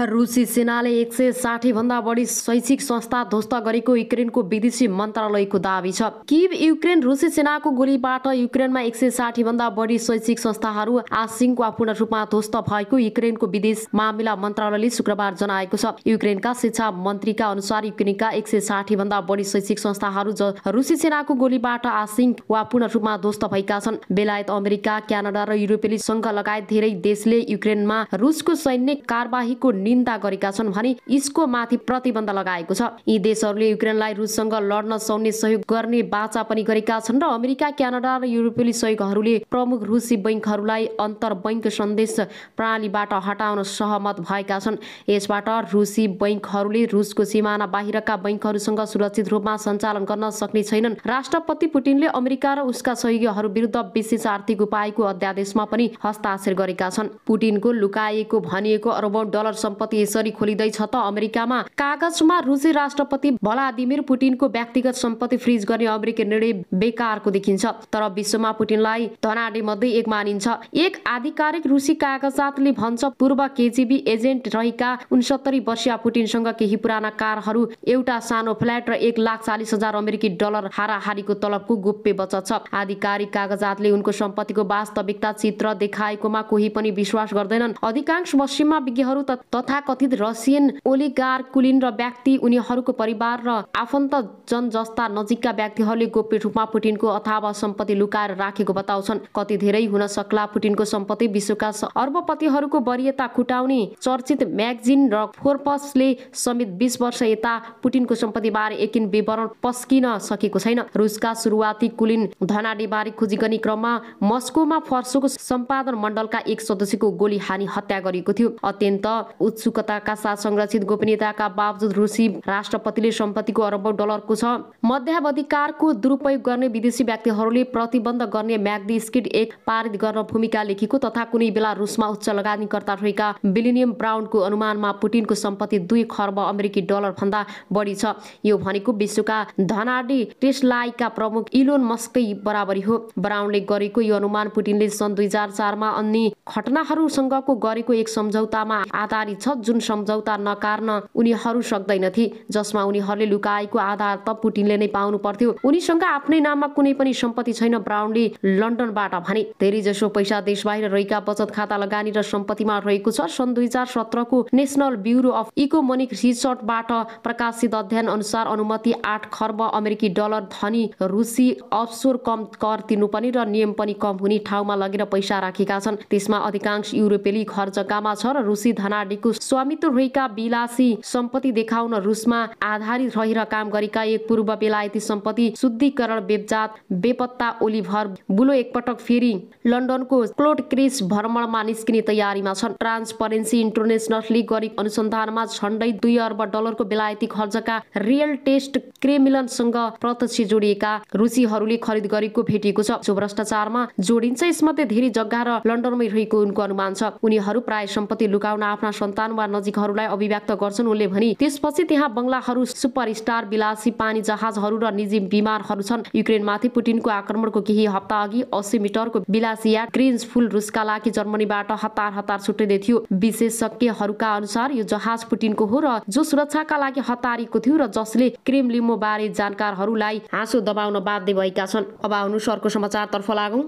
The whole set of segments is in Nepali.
रुसी सेनाले 160 भन्दा बढी शैक्षिक संस्था ध्वस्त गरेको युक्रेनको विदेशी मन्त्रालयको दाबी छ। किभ युक्रेन रुसी सेनाको गोलीबाट युक्रेनमा 160 भन्दा बढी शैक्षिक संस्थाहरू आंशिक वा पूर्ण रूपमा ध्वस्त भएको युक्रेनको विदेश मामिला मन्त्रालयले शुक्रबार जनाएको छ। युक्रेनका शिक्षा मन्त्रीका अनुसार युक्रेनका 160 भन्दा बढी शैक्षिक संस्थाहरू रुसी सेनाको गोलीबाट आंशिक वा पूर्ण रूपमा ध्वस्त भएका छन्। बेलायत, अमेरिका, क्यानाडा र युरोपेली संघ लगायत धेरै देशले युक्रेनमा रुसको सैन्य कारबाहीको निन्दा गरेका छन् भने यसको माथि प्रतिबन्ध लगाएको छ। यी देशहरूले युक्रेनलाई रुससँग लड्न सौन्य सहयोग गर्ने बाचा पनि गरेका छन् र अमेरिका, क्यानाडा र युरोपेली सहयोगीहरूले प्रमुख रुसी बैंकहरूलाई अन्तर बैंक सन्देश प्रणालीबाट हटाउन सहमत भएका छन्। यसबाट रुसी बैंकहरूले रुसको सिमाना बाहिरका बैंकहरूसँग सुरक्षित रूपमा सञ्चालन गर्न सक्ने छैनन्। राष्ट्रपति पुटिनले अमेरिका र उसका सहयोगीहरू विरुद्ध विशेष आर्थिक उपायको अध्यादेशमा पनि हस्ताक्षर गरेका छन्। पुटिनको लुकाएको भनिएको अरबौं डलर सम्पत्ति यसरी खोलिँदैछ त अमेरिकामा कागजमा रुसी राष्ट्रपति भ्लादिमिर पुटिनको व्यक्तिगत सम्पत्ति फ्रिज गर्ने अमेरिकी निर्णय बेकारको देखिन्छ। तर विश्वमा पुटिनलाई धनाढ्य मध्ये एक मानिन्छ। एक आधिकारिक रुसी कागजातले भन्छ पूर्व केजीबी एजेन्ट रहेका 69 वर्षीय पुटिनसँग केही पुराना कारहरू, एउटा सानो फ्ल्याट र 1,40,000 अमेरिकी डलर हाराहारीको तलबको गोप्य बचत छ। आधिकारिक कागजातले उनको सम्पत्तिको वास्तविकता चित्र देखाएकोमा कोही पनि विश्वास गर्दैनन्। अधिकांश पश्चिमा विज्ञहरू तथाकथित रसियन ओलिगार्कुलिन र व्यक्ति, उनीहरूको परिवार र आफन्तजन जस्ता नजिकका व्यक्तिहरूले गोप्य रूपमा पुटिनको अथावा सम्पत्ति लुकाएर राखेको बताउँछन्। कति धेरै हुन सक्ला पुटिनको सम्पत्ति? विश्वका अर्बपतिहरूको वरियता खुटाउने चर्चित म्यागजिन र फोर्ब्सले समेत 20 वर्ष यता पुटिनको सम्पत्तिबारे एकिन विवरण पस्किन सकेको छैन। रुसका सुरुवाती कुलिन धनाढ्यबारे खोजी गर्ने क्रममा मस्कोमा फर्सोको सम्पादन मण्डलका एक सदस्यको गोली हानी हत्या गरिएको थियो। अत्यन्त उत्सुकताका साथ संरक्षित गोपनीयताका बावजुद रुसी राष्ट्रपतिले सम्पत्तिको अरबौं डलरको छ मध्यावधिकारको दुरुपयोग गर्ने विदेशी व्यक्तिहरूले प्रतिबन्ध गर्ने म्याग्निस्की एक पारित गर्न भूमिका लेखेको तथा कुनै बेला रुसमा उच्च लगानीकर्ता रहेका विलियम ब्राउनको अनुमानमा पुटिनको सम्पत्ति 2 खर्ब अमेरिकी डलर भन्दा बढी छ। यो भनेको विश्वका धनाढ्य टेस्लाका प्रमुख इलोन मस्ककै बराबरी हो। ब्राउनले गरेको यो अनुमान पुटिनले सन् 2004 मा अन्य घटनाहरूसँगको गरेको एक सम्झौतामा आधारित छ, जुन सम्झौता नकार्न उनीहरू सक्दैनथे, जसमा उनीहरूले लुकाएको आधार त पुटिनले नै पाउनु पर्थ्यो। उनीसँग आफ्नै नाममा कुनै पनि सम्पत्ति छैन, ब्राउनले लन्डनबाट भने। धेरैजसो पैसा देशबाहिर रहेका बचत खाता, लगानी र सम्पत्तिमा रहेको छ। सन् 2017 को नेशनल ब्युरो अफ इकोनोमिक रिसर्चबाट प्रकाशित अध्ययन अनुसार अनुमति 8 खर्ब अमेरिकी डलर धनी रुसी अफसोर कम कर तिर्नुपर्ने र नियम पनि कम हुने ठाउँमा लगेर पैसा राखेका छन्। त्यसमा अधिकांश युरोपेली घर जग्गामा छ र रुसी धनाढ्यको स्वामित्व रहेका विलासी सम्पत्ति देखाउन रुसमा आधारित रहेर काम गरेका एक पूर्व बेलायती सम्पत्ति शुद्धिकरण बेबजात बेपत्ता ओलिभर बुलो एकपटक फेरि लन्डनको क्लोड क्रेस भ्रमणमा निस्किने तयारीमा छन्। ट्रान्सपरेन्सी इन्टरनेशनलले गरेको अनुसन्धानमा झण्डै 2 अर्ब डलरको बेलायती घर जग्गा रियल टेस्ट क्रेमलिनसँग प्रत्यक्ष जोडिएका रुसीहरूले खरिद गरेको भेटिएको छ। जो भ्रष्टाचारमा जोडिन्छ यसमध्ये धेरै जग्गा र लन्डनमै रहेको उनको अनुमान छ। उनीहरू प्राय सम्पत्ति लुकाउन आफ्ना सन्तान वा नजिकहरूलाई अभिव्यक्त गर्छन्। उनले भने त्यसपछि त्यहाँ बंगलाहरू, सुपरस्टार, विलासी पानी जहाजहरू र निजी विमानहरू छन्। युक्रेनमाथि पुटिनको आक्रमणको केही हप्ता अघि 80 मिटरको विलासी याट ग्रिन्स फुल रुसका लागि जर्मनीबाट हतार छुट्टिँदै थियो। विशेषज्ञहरूका अनुसार यो जहाज पुटिनको हो र जो सुरक्षाका लागि हतारिएको थियो र जसले क्रेमलिनको बारे जानकारहरूलाई हाँसो दबाउन बाध्य भएका छन्। अब आउनुहोस् अर्को समाचारतर्फ लागौं।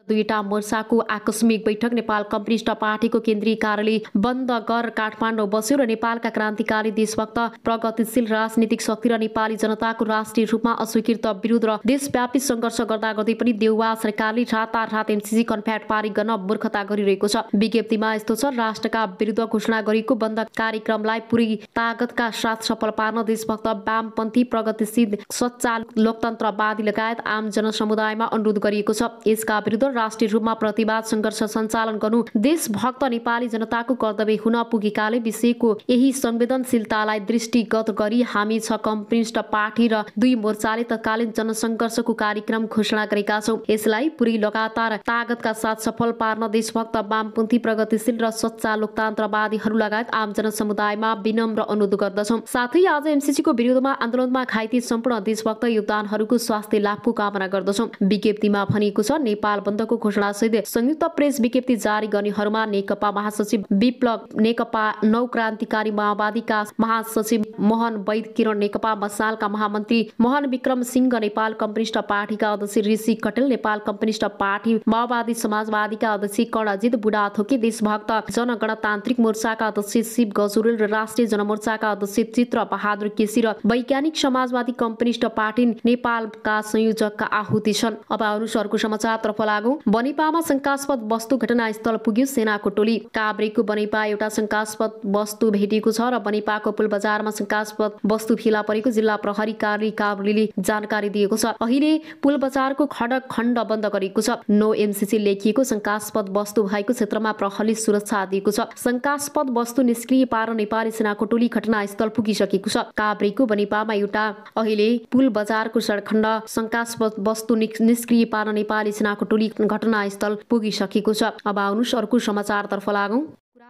दुईटा मोर्चाको आकस्मिक बैठक। नेपाल कम्युनिस्ट पार्टीको केन्द्रीय कार्यालय बन्द कर काठमाडौँ बस्यो र नेपालका क्रान्तिकारी देशभक्त प्रगतिशील राजनीतिक शक्ति र नेपाली जनताको राष्ट्रिय रूपमा अस्वीकृत विरोध र देशव्यापी सङ्घर्ष गर्दा गर्दै पनि देउवा सरकारले रातारात एमसीसी कन्फ्याट पारित गर्न मूर्खता गरिरहेको छ। विज्ञप्तिमा यस्तो छ, राष्ट्रका विरुद्ध घोषणा गरेको बन्द कार्यक्रमलाई पुरै तागतका साथ सफल पार्न देशभक्त वामपन्थी प्रगतिशील सच्चा लोकतन्त्रवादी लगायत आम जनसमुदायमा अनुरोध गरिएको छ। यसका विरुद्ध राष्ट्रिय रूपमा प्रतिवाद सङ्घर्ष सञ्चालन गर्नु देशभक्त नेपाली जनताको कर्तव्य हुन पुगेकाले विषयको यही संवेदनशीलतालाई दृष्टिगत गरी हामी 6 कम्युनिस्ट पार्टी र 2 मोर्चाले तत्कालीन जनसङ्घर्षको कार्यक्रम घोषणा गरेका छौं। यसलाई पुरै लगातार तागतका साथ सफल पार्न देशभक्त वामपन्थी प्रगतिशील र सच्चा लोकतन्त्रवादीहरू लगायत आम जनसमुदायमा विनम्र अनुरोध गर्दछौं। साथै आज एमसीसीको विरोधमा आन्दोलनमा घाइते सम्पूर्ण देशभक्त योगदानहरूको स्वास्थ्य लाभको कामना गर्दछौं। विज्ञप्तिमा भनिएको छ, नेपाल बन्द बन्दको घोषणासहित संयुक्त प्रेस विज्ञप्ति जारी गर्नेहरूमा नेकपा महासचिव विप्लव नेकपा नौ क्रान्तिकारी माओवादीका महासचिव मोहन वैद किरण नेकपा मसालका महामन्त्री मोहन विक्रम सिंह नेपाल कम्युनिस्ट पार्टीका अध्यक्ष ऋषि कटेल नेपाल कम्युनिस्ट पार्टी माओवादी समाजवादीका अध्यक्ष कर्णजित बुढाथोकी देशभक्त जनगणतान्त्रिक मोर्चाका अध्यक्ष शिव गजुरेल र राष्ट्रिय जनमोर्चाका अध्यक्ष चित्र बहादुर केसी र वैज्ञानिक समाजवादी कम्युनिस्ट पार्टी नेपालका संयोजकका आहुति छन्। अब अनुसारको समाचारतर्फ लागौं। बनेपामा शंकास्पद वस्तु घटनास्थल पुग्यो सेनाको टोली। काभ्रेको बनेपा एउटा शंकास्पद वस्तु भेटिएको छ र बनेपाको पुल बजारमा शंकास्पद वस्तु फेला परेको जिल्ला प्रहरी कार्यालय काभ्रेले जानकारी दिएको छ। अहिले पुल बजारको खडक खण्ड बन्द गरिएको छ। नो एमसीसी लेखिएको शंकास्पद वस्तु भएको क्षेत्रमा प्रहरीले सुरक्षा दिएको छ। शंकास्पद वस्तु निष्क्रिय पार नेपाली सेनाको टोली घटनास्थल पुगिसकेको छ। काभ्रेको बनेपामा एउटा अहिले पुल बजारको सडकखण्ड शंकास्पद वस्तु निष्क्रिय पार्न नेपाली सेनाको टोली घटनास्थल पुगिसकेको छ। अब आउनुहोस् अर्को समाचारतर्फ लागौं।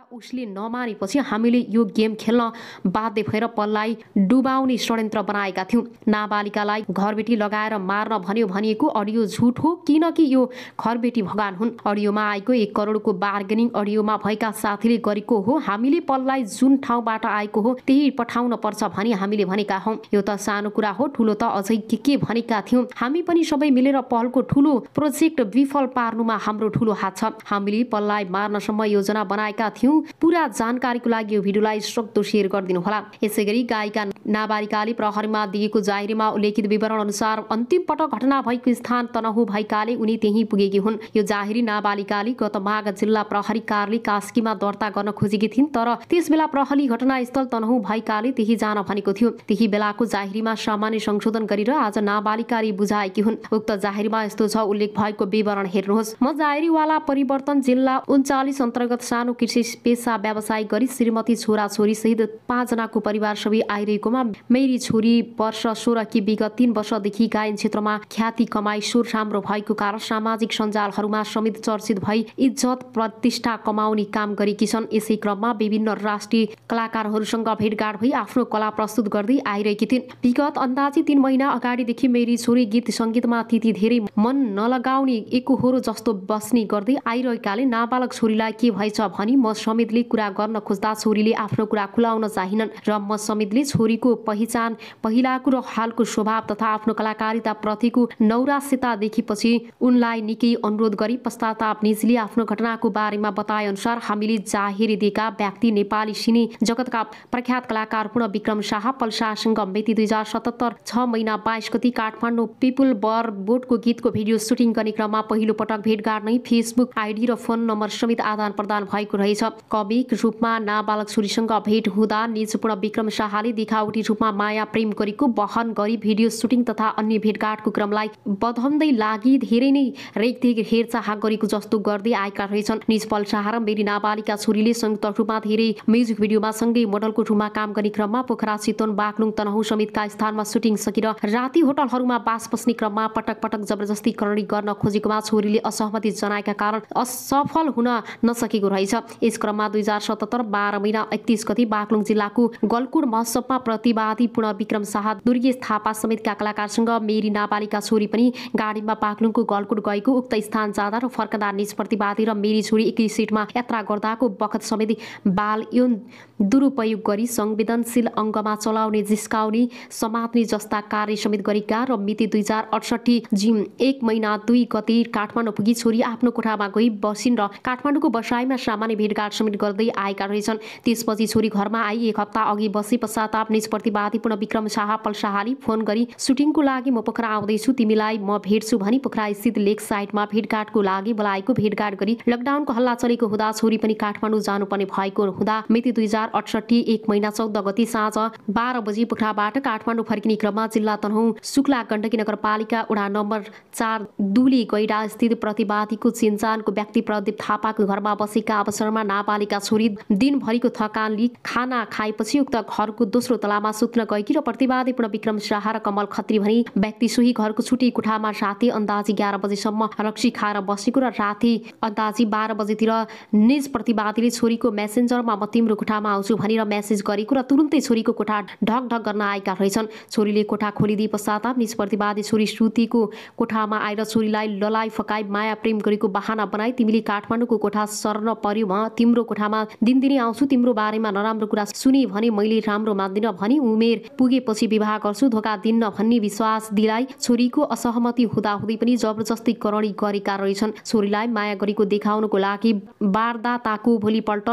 उसले नमानेपछि हामीले यो गेम खेल्न बाध्य भएर पललाई डुबाउने षड्यन्त्र बनाएका थियौं। नाबालिकालाई घरबेटी लगाएर मार्न भन्यो भनिएको अडियो झुट हो किनकि यो घरबेटी भगवान हुन्। अडियोमा आएको 1 करोडको बार्गेनिङ अडियोमा भएका साथीले गरेको हो। हामीले पललाई जुन ठाउँबाट आएको हो त्यही पठाउन पर्छ भनी हामीले भनेका हौं। यो त सानो कुरा हो, ठुलो त अझै के भनेका थियौं। हामी पनि सबै मिलेर पहलको ठुलो प्रोजेक्ट विफल पार्नुमा हाम्रो ठुलो हात छ। हामीले पललाई मार्नसम्म योजना बनाएका थियौं। पूरा जानकारीको लागि यो भिडियोलाई सक्दो शेयर गरिदिनु होला। यसैगरी गायिका नाबालिकाले प्रहरीमा दिएको जाहेरीमा उल्लेखित विवरण अनुसार अन्तिम पटक घटना भएको स्थान तनहु भएकाले उनी त्यही पुगेकी हुन्। यो जाहेरी नाबालिकाले गत माघ जिल्ला प्रहरी कार्यालय कास्कीमा दर्ता गर्न खोजेकी थिइन् तर त्यसबेला प्रहरी घटनास्थल तनहु भएकाले त्यही जान भनेको थियो। त्यही बेलाको जाहेरीमा सामान्य संशोधन गरेर आज नाबालिकाले बुझाएकी हुन्। उक्त जाहेरीमा यस्तो छ उल्लेख भएको विवरण हेर्नुहोस्। म जाहेरीवाला परिवर्तन जिल्ला 39 अन्तर्गत सानो कृषि पेशा व्यवसाय गरी श्रीमती छोरा छोरी सहित 5 जनाको परिवार सबै आइरहेकोमा मेरी छोरी वर्ष 16 कि विगत 3 वर्षदेखि गायन क्षेत्रमा ख्याति कमाई सुर राम्रो भएको कारण सामाजिक सञ्जालहरूमा समेत चर्चित भई इज्जत प्रतिष्ठा कमाउने काम गरेकी छन्। यसै क्रममा विभिन्न राष्ट्रिय कलाकारहरूसँग भेटघाट भई आफ्नो कला प्रस्तुत गर्दै आइरहेकी थिइन्। विगत अन्दाजी 3 महिना अगाडिदेखि मेरी छोरी गीत सङ्गीतमा त्यति धेरै मन नलगाउने एकोहोरो जस्तो बस्ने गर्दै आइरहेकाले नाबालक छोरीलाई के भएछ भनी म समेतले कुरा गर्न खोज्दा छोरीले आफ्नो कुरा खुलाउन चाहिनन् र म समेतले छोरीको पहिचान पहिलाको र हालको स्वभाव तथा आफ्नो कलाकारिता प्रतिको नौरास्यता देखेपछि उनलाई निकै अनुरोध गरी पश्चाताप निजले आफ्नो घटनाको बारेमा बताए अनुसार हामीले जाहेरी दिएका व्यक्ति नेपाली सिने जगतका प्रख्यात कलाकार पूर्ण विक्रम शाह पल्सासँग मिति 2077 6 महिना 22 गति काठमाडौँ पिपुल बर बोटको गीतको भिडियो सुटिङ गर्ने क्रममा पहिलो पटक भेटघाट नै फेसबुक आइडी र फोन नम्बर समेत आदान प्रदान भएको रहेछ। कमिक रूपमा नाबालक छोरीसँग भेट हुँदा निजपूर्ण विक्रम शाहले देखावटी रूपमा माया प्रेम गरेको बहन गरी भिडियो सुटिङ तथा अन्य भेटघाटको क्रमलाई बधाउँदै लागि धेरै नै रेखदेख हेरचाह गरेको जस्तो गर्दै आएका रहेछन्। निजपल शाह र मेरी नाबालिका छोरीले संयुक्त रूपमा धेरै म्युजिक भिडियोमा सँगै मोडलको रूपमा काम गर्ने क्रममा पोखरा चितवन बागलुङ तनहु समेतका स्थानमा सुटिङ सकेर राति होटलहरूमा बास बस्ने क्रममा पटक पटक जबरजस्ती करणी गर्न खोजेकोमा छोरीले असहमति जनाएका कारण असफल हुन नसकेको रहेछ। यस क्रममा 2077 12 महिना 31 गति बागलुङ जिल्लाको गलकुट महोत्सवमा प्रतिवादी पूर्ण विक्रम शाह दुर्गेश थापा समेतका कलाकारसँग मेरी नाबालिका छोरी पनि गाडीमा बागलुङको गलकुट गएको उक्त स्थान जाँदा र फर्कँदा निज प्रतिवादी र मेरी छोरी एकै सिटमा यात्रा गर्दाको बखत समेत बाल यौन दुरुपयोग गरी संवेदनशील अङ्गमा चलाउने जिस्काउने समात्ने जस्ता कार्य समेत गरेका र मिति 2068 जिम 1 महिना 2 गति काठमाडौँ पुगी छोरी आफ्नो कोठामा गई बसिन् र काठमाडौँको बसाइमा सामान्य भेटघाट समेत गर्दै आएका रहेछन्। त्यसपछि छोरी घरमा आई 1 हप्ता अघि बसे पश्चाताप निज प्रतिवादी पूर्ण विक्रम शाह पल्साहाले फोन गरी सुटिङको लागि म पोखरा आउँदैछु तिमीलाई म भेट्छु भनी पोखरा स्थित लेक साइडमा भेटघाटको लागि बोलाएको भेटघाट गरी लकडाउनको हल्ला चलेको हुँदा छोरी पनि काठमाडौँ जानुपर्ने भएको हुँदा मिति 2068 1 महिना 14 गति साँझ 12 बजी पोखराबाट काठमाडौँ फर्किने क्रममा जिल्ला तनहुँ शुक्ला गण्डकी नगरपालिका वडा नम्बर 4 दुली गैडा स्थित प्रतिवादीको चिन्जानको व्यक्ति प्रदीप थापाको घरमा बसेका अवसरमा नाबालिका छोरी दिनभरिको थकानले खाना खाएपछि उक्त घरको दोस्रो तला कोठामा सुत्न गएकी र प्रतिवादी पूर्णविक्रम शाह र कमल खत्री भनी व्यक्ति सोही घरको छुट्टी कोठामा राति अन्दाजी 11 बजेसम्म रक्सी खाएर बसेको र राति अन्दाजी 12 बजेतिर निज प्रतिवादीले छोरीको मेसेन्जरमा म तिम्रो कोठामा आउँछु भनेर मेसेज गरेको र तुरुन्तै छोरीको कोठा ढकढक गर्न आएका रहेछन्। छोरीले कोठा खोलिदिए पश्चात निज प्रतिवादी छोरी श्रुतिको कोठामा आएर छोरीलाई ललाई फकाई माया प्रेम गरेको बहाना बनाई तिमीले काठमाडौँको कोठा सर्न पर्यो म तिम्रो कोठामा दिनदिनै आउँछु, तिम्रो बारेमा नराम्रो कुरा सुनि भने मैले राम्रो मान्दिन भनी उमेर पुगेपछि विवाह गर्छु धोका दिन्न भन्ने विश्वास दिलाई छोरीको असहमति हुँदाहुँदै पनि जबरजस्ती करणी गरेका रहेछन्। छोरीलाई माया गरेको देखाउनको लागि वारदाताको भोलिपल्ट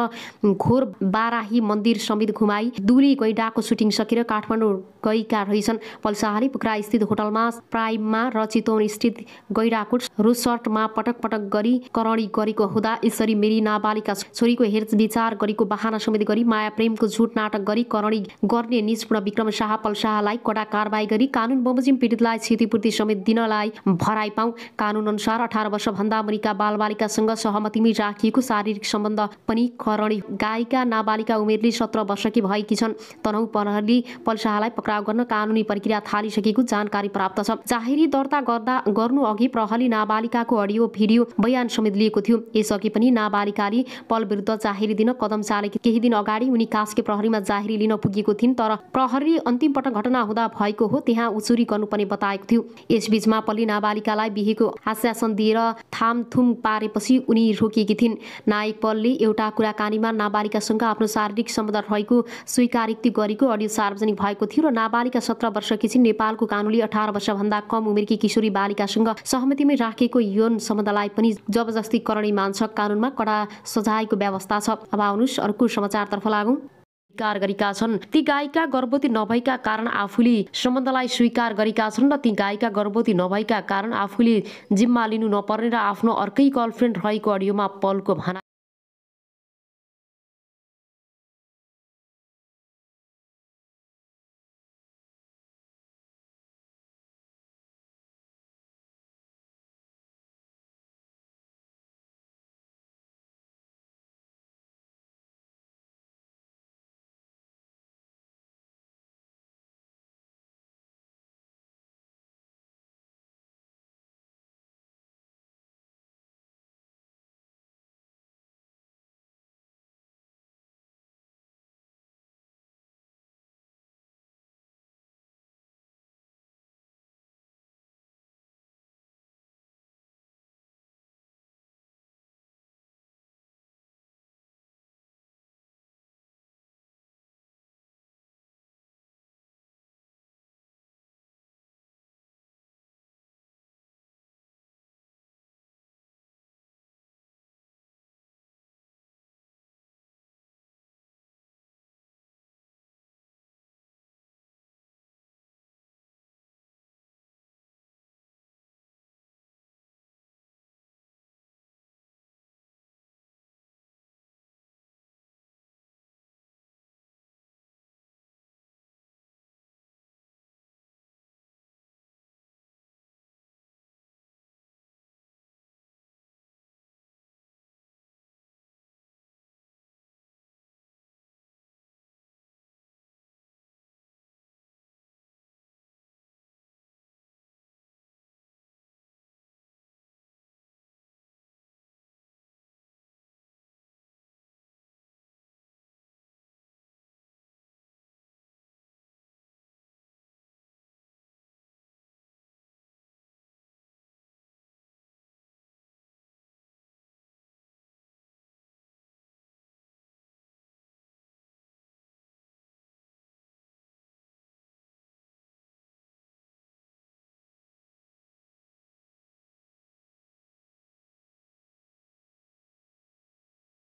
घोर बाराही मन्दिर समेत घुमाई दुली गैडाको सुटिङ सकेर काठमाडौँ गएका रहेछन्। पल्साहाली पोखरा स्थित होटलमा प्राइममा र चितवन स्थित गैडाकोट रिसोर्टमा पटक पटक गरी करणी गरेको हुँदा यसरी मेरी नाबालिका छोरीको हेरविचार गरेको बहाना समेत गरी माया प्रेमको झुट नाटक गरी करणी गर्ने निज पूर्णविक्रम शाह पल्साहालाई कडा कारबाही गरी कानुन बमोजिम पीडितलाई क्षतिपूर्ति समेत दिनलाई भराइ पाऊ। कानुन अनुसार 18 वर्षभन्दा मुनिका बालबालिकासँग सहमतिमै राखिएको शारीरिक सम्बन्ध पनि करणी गायिका नाबालिका उमेरले 17 वर्षकी भएकी छन्। तनहुँ प्रहरीले पल्साहालाई पक्राउ गर्न कानुनी प्रक्रिया थालिसकेको जानकारी प्राप्त छ। जाहेरी दर्ता गर्नु अघि प्रहरीले नाबालिकाको अडियो भिडियो बयान समेत लिएको थियो। यसअघि पनि नाबालिकाले पल विरुद्ध जाहेरी दिन कदम चालेकी केही दिन अगाडि उनी कास्के प्रहरीमा जाहेरी लिन पुगेको थिइन् तर प्रहरीले अन्तिम पटक घटना हुँदा भएको हो त्यहाँ उचुरी गर्नुपर्ने बताएको थियो। यसबीचमा पल्ली नाबालिकालाई बिहेको आश्वासन दिएर थामथुम पारेपछि उनी रोकिएकी थिइन्। नायक पलले एउटा कुराकानीमा नाबालिकासँग आफ्नो शारीरिक सम्बन्ध रहेको स्वीकारोक्ति गरेको अडियो सार्वजनिक भएको थियो र नाबालिका 17 वर्षकी छिन्। नेपालको कानुनले 18 वर्षभन्दा कम उमेरकी किशोरी बालिकासँग सहमतिमै राखेको यौन सम्बन्धलाई पनि जबरजस्ती करणी मान्छ। कानुनमा कडा सजायको व्यवस्था छ। अब आउनुस् अर्को समाचारतर्फ लागौं। स्वीकार गरेका छन् ती गायिका गर्भवती नभएका कारण आफूले सम्बन्धलाई स्वीकार गरेका छन् र ती गायिका गर्भवती नभएका कारण आफूले जिम्मा लिनु नपर्ने र आफ्नो अर्कै गर्लफ्रेन्ड रहेको अडियोमा पलको भनाइ